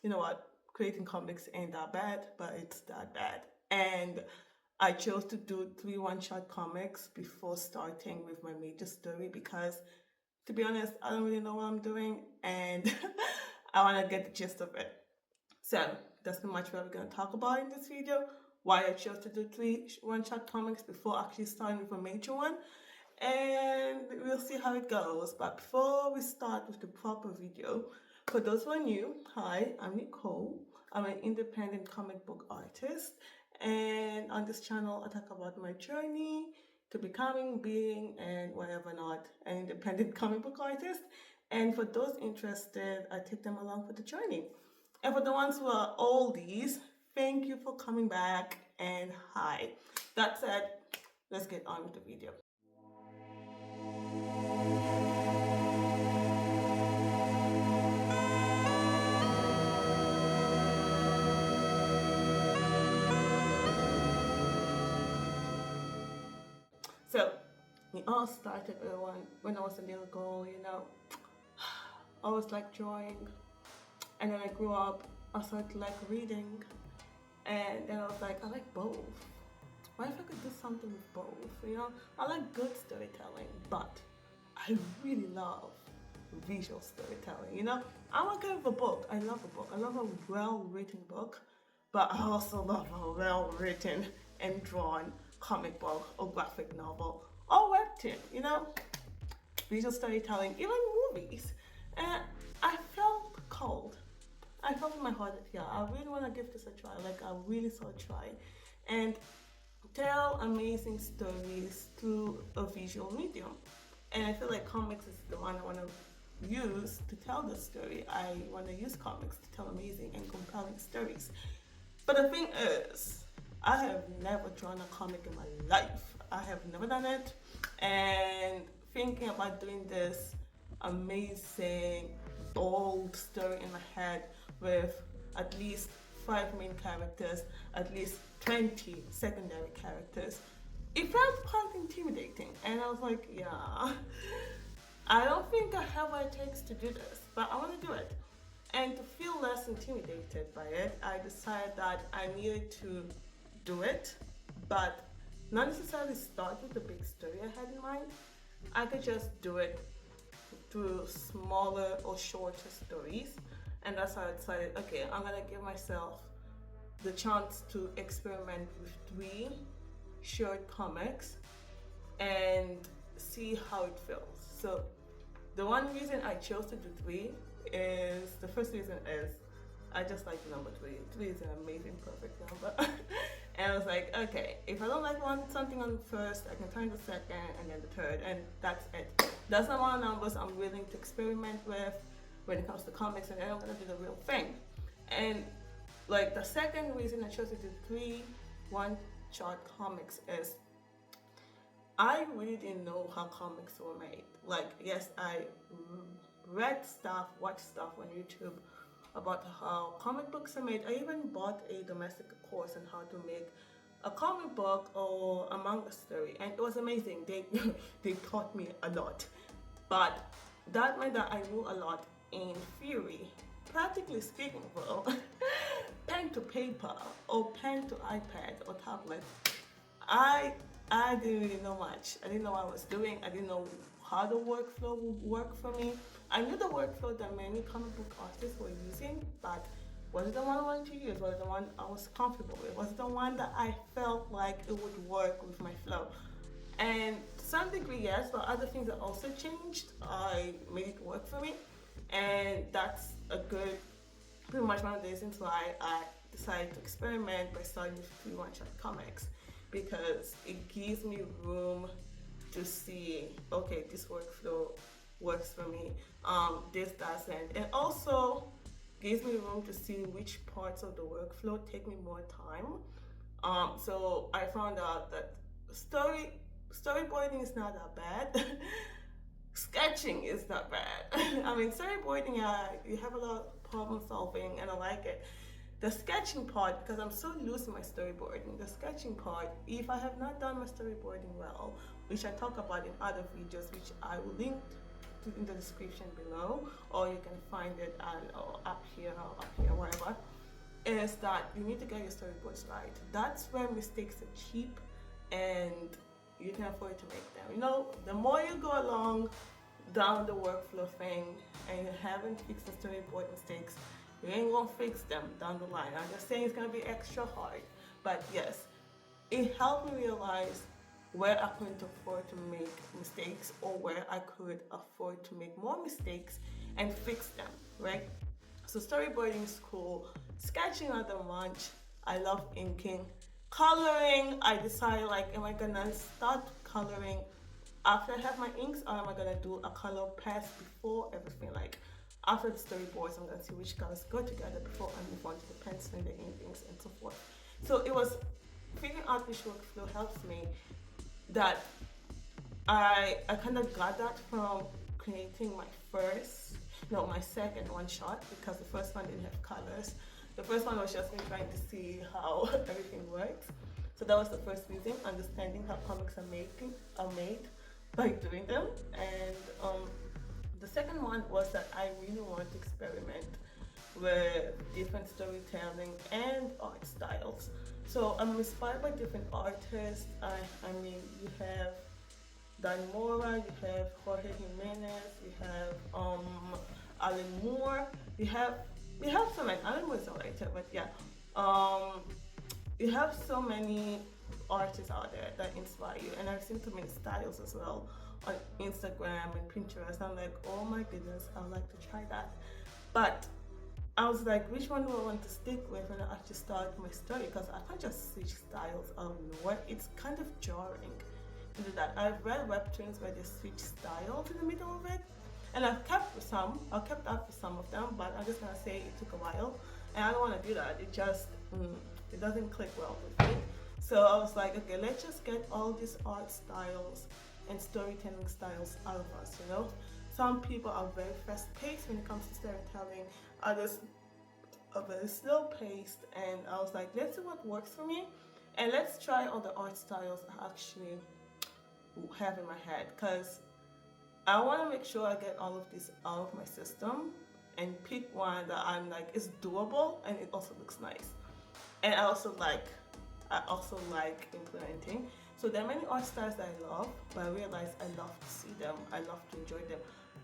you know what, creating comics ain't that bad, but it's that bad. And I chose to do 3 one-shot comics before starting with my major story because, to be honest, I don't really know what I'm doing and I want to get the gist of it. So that's pretty much what we're going to talk about in this video. Why I chose to do 3 one-shot comics before actually starting with a major one. And we'll see how it goes. But before we start with the proper video, for those who are new, hi, I'm Nicole. I'm an independent comic book artist. And on this channel, I talk about my journey to becoming, being, and whatever not, an independent comic book artist. And for those interested, I take them along for the journey. And for the ones who are oldies, thank you for coming back and hi. That said, let's get on with the video. So, it all started when I was a little girl, you know. I was like drawing, and then I grew up, I started like reading, and then I was like, I like both. What if I could do something with both? You know, I like good storytelling, but I really love visual storytelling. You know, I'm okay with a book. I love a book. I love a well-written book, but I also love a well-written and drawn comic book or graphic novel or webtoon. You know, visual storytelling, even movies. And I felt cold. I felt in my heart that, yeah, I really want to give this a try. Like, I really saw a try. And tell amazing stories through a visual medium. And I feel like comics is the one I want to use to tell the story. I want to use comics to tell amazing and compelling stories. But the thing is, I have never drawn a comic in my life. I have never done it. And thinking about doing this amazing, bold story in my head with at least 5 main characters, at least 20 secondary characters, it felt quite intimidating. And I was like, yeah, I don't think I have what it takes to do this, but I want to do it. And to feel less intimidated by it, I decided that I needed to do it, but not necessarily start with the big story I had in mind. I could just do it through smaller or shorter stories. And that's how I decided, okay, I'm gonna give myself the chance to experiment with 3 short comics and see how it feels. So the one reason I chose to do 3 is, the first reason is I just like the number 3. 3 is an amazing, perfect number. And I was like, okay, if I don't like something on the first, I can turn the second and then the third, and that's it. That's the amount of numbers I'm willing to experiment with when it comes to comics, and then I'm gonna do the real thing. And like, the second reason I chose to do 3 one-shot comics is I really didn't know how comics were made. Like, yes, I read stuff, watched stuff on YouTube about how comic books are made. I even bought a domestic course on how to make a comic book or a manga story, and it was amazing. They taught me a lot, but that meant that I knew a lot in theory. Practically speaking, though, pen to paper or pen to iPad or tablet, I didn't really know much. I didn't know what I was doing. I didn't know how the workflow would work for me. I knew the workflow that many comic book artists were using, but was it the one I wanted to use? Was it the one I was comfortable with? Was it the one that I felt like it would work with my flow? And to some degree, yes, but other things that also changed, I made it work for me. And that's pretty much one of the reasons why I decided to experiment by starting with 3 one-shot comics, because it gives me room to see, okay, this workflow works for me, this doesn't, and also gives me room to see which parts of the workflow take me more time. So I found out that storyboarding is not that bad. Sketching is not bad. I mean, storyboarding, you have a lot of problem solving, and I like it. The sketching part, because I'm so loose in my storyboarding, the sketching part, if I have not done my storyboarding well, which I talk about in other videos, which I will link to in the description below, or you can find it up here, wherever. is that you need to get your storyboards right. That's where mistakes are cheap and you can afford to make them. You know, the more you go along down the workflow thing and you haven't fixed the storyboard mistakes, you ain't gonna fix them down the line. I'm just saying it's gonna be extra hard. But yes, it helped me realize where I couldn't afford to make mistakes or where I could afford to make more mistakes and fix them, right? So storyboarding is cool. Sketching at the munch. I love inking. Coloring, I decided like, am I gonna start coloring after I have my inks, or am I gonna do a color pass before everything? Like after the storyboards, I'm gonna see which colors go together before I move on to the penciling, the inkings, and so forth. So it was figuring out which workflow helps me. That I kind of got that from creating my second one shot, because the first one didn't have colors. The first one was just me trying to see how everything works. So that was the first reason, understanding how comics are made by doing them. And the second one was that I really wanted to experiment with different storytelling and art styles. So I'm inspired by different artists. I mean, you have Dan Mora, you have Jorge Jimenez, you have Alan Moore, you have so many. Alan Moore is a writer, but yeah, you have so many artists out there that inspire you, and I've seen so many styles as well on Instagram and Pinterest. I'm like, oh my goodness, I'd like to try that, but I was like, which one do I want to stick with when I actually start my story? Because I can't just switch styles out of nowhere. It's kind of jarring to do that. I've read webtoons where they switch styles in the middle of it, and I've kept up with some of them, but I'm just gonna say it took a while, and I don't want to do that. It just it doesn't click well with me. So I was like, okay, let's just get all these art styles and storytelling styles out of us, you know? Some people are very fast-paced when it comes to storytelling. Others are very slow-paced, and I was like, let's see what works for me, and let's try all the art styles I actually have in my head, because I want to make sure I get all of this out of my system and pick one that I'm like is doable and it also looks nice. And I also like implementing. So there are many art styles that I love, but I realize I love to see them. I love to enjoy them.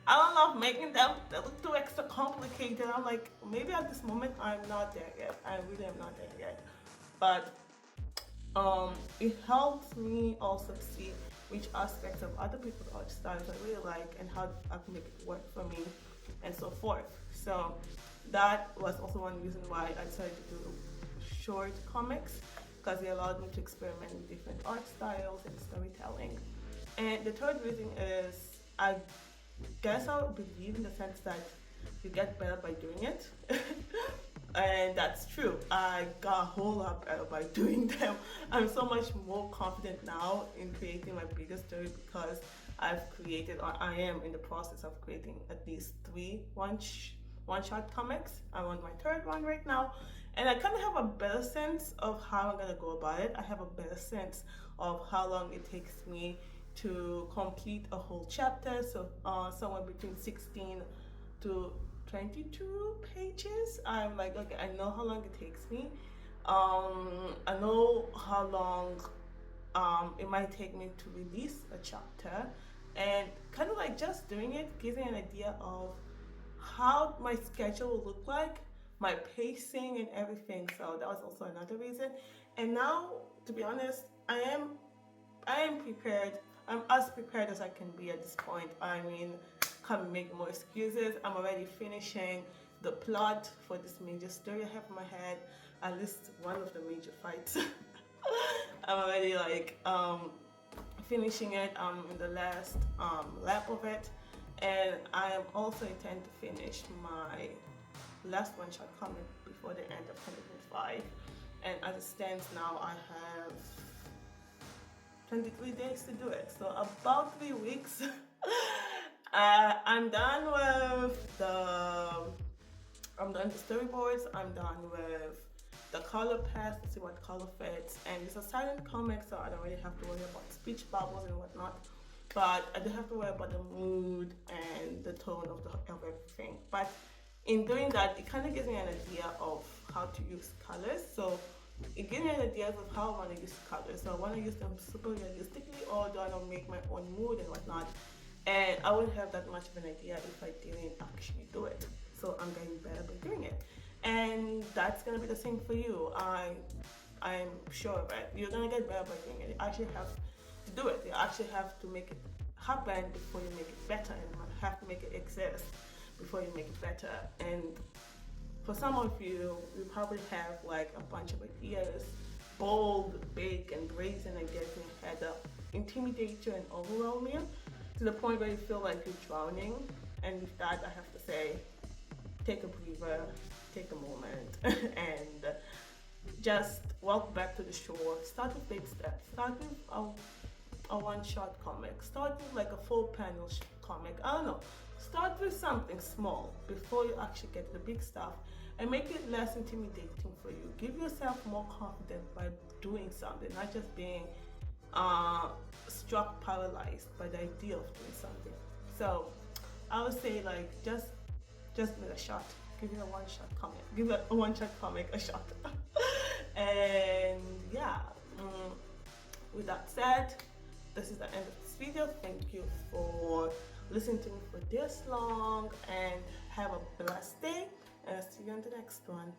I don't love making them. They look too extra complicated. I'm like, maybe at this moment I'm not there yet. I really am not there yet. But it helps me also to see which aspects of other people's art styles I really like and how I can make it work for me and so forth. So that was also one reason why I decided to do short comics, because they allowed me to experiment with different art styles and storytelling. And the third reason is, I guess I believe in the sense that you get better by doing it. And that's true. I got a whole lot better by doing them. I'm so much more confident now in creating my biggest story, because I've created, or I am in the process of creating, at least 3 one-shot comics. I'm on my 3rd one right now, and I kind of have a better sense of how I'm gonna go about it. I have a better sense of how long it takes me to complete a whole chapter, so somewhere between 16 to 22 pages. I'm like, okay, I know how long it takes me. I know how long it might take me to release a chapter, and kind of like just doing it gives me an idea of how my schedule will look like, my pacing and everything. So that was also another reason. And now, to be honest, I am prepared. I'm as prepared as I can be at this point. I mean, can't make more excuses. I'm already finishing the plot for this major story I have in my head, at least one of the major fights. I'm already like finishing it. I'm in the last lap of it, and I am also intend to finish my last one-shot comic before the end of 2025. And as it stands now, I have 23 days to do it, so about 3 weeks. I'm done with the storyboards. I'm done with the color palette to see what color fits, and it's a silent comic, so I don't really have to worry about speech bubbles and whatnot, but I do have to worry about the mood and the tone of everything. But in doing that, it kind of gives me an idea of how how to use colors. So it gives me an idea of how I want to use colors. So I want to use them super realistically, or do I want to make my own mood and whatnot? And I wouldn't have that much of an idea if I didn't actually do it. So I'm getting better by doing it. And that's gonna be the same for you. I'm sure of it. You're gonna get better by doing it. You actually have to do it. You actually have to make it happen before you make it better, and you have to make it exist before you make it better. And for some of you, you probably have like a bunch of ideas, bold, big, and brazen ideas in your head that intimidate you and overwhelm you to the point where you feel like you're drowning. And with that, I have to say, take a breather, take a moment, and just walk back to the shore. Start with big steps. Start with a one-shot comic. Start with like a full panel comic. I don't know. Start with something small before you actually get to the big stuff, and make it less intimidating for you. Give yourself more confidence by doing something, not just being struck paralyzed by the idea of doing something. So I would say like just give it a shot. Give it a one-shot comic. Give it a one-shot comic a shot. And yeah, with that said, this is the end of this video. Thank you for listening to me for this long, and have a blessed day, and I'll see you on the next one.